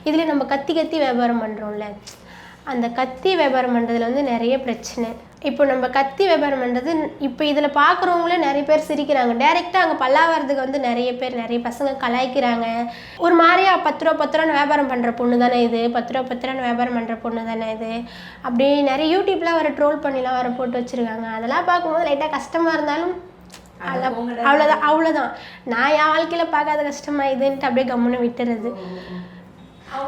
இதில் நம்ம கத்தி கத்தி வியாபாரம் பண்ணுறோம்ல, அந்த கத்தி வியாபாரம் பண்ணுறதுல வந்து நிறைய பிரச்சனை. இப்போ நம்ம கத்தி வியாபாரம் பண்ணுறது இப்போ இதில் பார்க்குறவங்களே நிறைய பேர் சிரிக்கிறாங்க. டைரெக்டாக அங்கே பல்லாவரத்துக்கு வந்து நிறைய பேர் நிறைய பசங்க கலாய்க்கிறாங்க. ஒரு மாதிரியா 10 ரூபா 10 ரூபான்னு வியாபாரம் பண்ணுற பொண்ணு தானே இது, 10 ரூபா 10 ரூபான்னு வியாபாரம் பண்ணுற பொண்ணு தானே இது, அப்படி நிறைய யூடியூப்லாம் வர ட்ரோல் பண்ணிலாம் வர போட்டு வச்சுருக்காங்க. அதெல்லாம் பார்க்கும்போது லைட்டாக கஷ்டமாக இருந்தாலும் அவ்வளோதான். நான் என் வாழ்க்கையில் பார்க்காத கஷ்டமா இதுன்ட்டு அப்படியே கம்முன்னு விட்டுறது.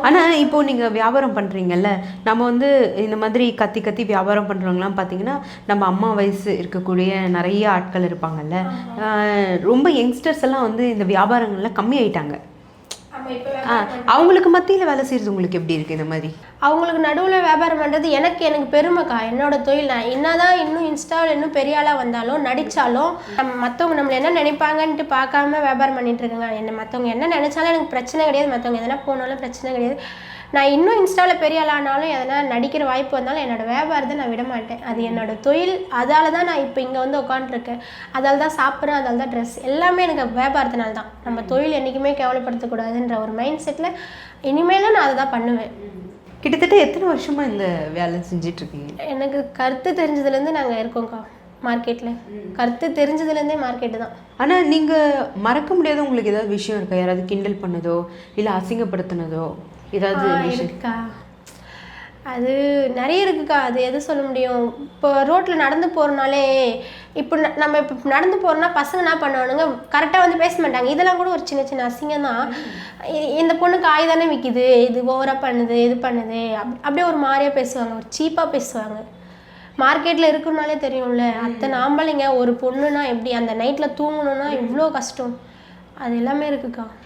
ஆனால் இப்போது நீங்கள் வியாபாரம் பண்ணுறீங்கல்ல, நம்ம வந்து இந்த மாதிரி கத்தி கத்தி வியாபாரம் பண்ணுறவங்களாம் பார்த்தீங்கன்னா நம்ம அம்மா வயசு இருக்கக்கூடிய நிறைய ஆட்கள் இருப்பாங்கல்ல, ரொம்ப யங்ஸ்டர்ஸ் எல்லாம் வந்து இந்த வியாபாரங்கள்லாம் கம்மி ஆயிட்டாங்க. அவங்களுக்கு மத்தியில் வேலை செய்கிறது உங்களுக்கு எப்படி இருக்குது? இந்த மாதிரி அவங்களுக்கு நடுவில் வியாபாரம் பண்ணுறது எனக்கு பெருமைக்கா. என்னோட தொழில். நான் என்னதான் இன்னும் இன்ஸ்டாவில் இன்னும் பெரிய ஆளாக வந்தாலும் நடித்தாலும் மற்றவங்க நம்மளை என்ன நினைப்பாங்கன்ட்டு பார்க்காம வியாபாரம் பண்ணிட்டு இருக்காங்க. மற்றவங்க என்ன நினச்சாலும் எனக்கு பிரச்சனை கிடையாது, மற்றவங்க எதனா போனாலும் பிரச்சனை கிடையாது. நான் இன்னும் இன்ஸ்டாவில் பெரிய ஆளானாலும் எதனா நடிக்கிற வாய்ப்பு வந்தாலும் என்னோடய வியாபாரத்தை நான் விட மாட்டேன். அது என்னோடய தொழில். அதால் தான் நான் இப்போ இங்கே வந்து உட்காந்துருக்கேன். அதால் தான் சாப்பிட்றேன், அதால் தான் ட்ரெஸ், எல்லாமே எனக்கு வியாபாரத்தினால தான். நம்ம தொழில் என்றைக்குமே கேவலப்படுத்தக்கூடாதுன்ற ஒரு மைண்ட் செட்டில் இனிமேலும் நான் அதை தான் பண்ணுவேன். கிட்டத்தட்ட எத்தனை வருஷமாக இந்த வேலை செஞ்சிட்ருக்கீங்க? எனக்கு கருத்து தெரிஞ்சதுலேருந்து நாங்கள் இருக்கோங்க்கா மார்க்கெட்டில். கருத்து தெரிஞ்சதுலேருந்தே மார்க்கெட்டு தான். ஆனால் நீங்கள் மறக்க முடியாத உங்களுக்கு ஏதாவது விஷயம் இருக்கா? யாராவது கிண்டல் பண்ணதோ இல்லை அசிங்கப்படுத்தினதோ ஏதாவது இருக்கா? அது நிறைய இருக்குக்கா. அது எது சொல்ல முடியும்? இப்போ ரோட்டில் நடந்து போகிறனாலே, இப்போ நம்ம இப்போ நடந்து போகிறோன்னா பசங்க என்ன பண்ணுவானுங்க, கரெக்டாக வந்து பேச மாட்டாங்க. இதெல்லாம் கூட ஒரு சின்ன சின்ன அசிங்கம் தான். இந்த பொண்ணு காய் தானே விற்கிது, இது ஓவராக பண்ணுது, இது பண்ணுது, அப்படியே ஒரு மாதிரியாக பேசுவாங்க, ஒரு சீப்பாக பேசுவாங்க. மார்க்கெட்டில் இருக்குன்னாலே தெரியும்ல, அத்தனை ஆம்பளைங்க ஒரு பொண்ணுன்னா எப்படி அந்த நைட்டில் தூங்கணுன்னா எவ்வளோ கஷ்டம், அது எல்லாமே இருக்குக்கா.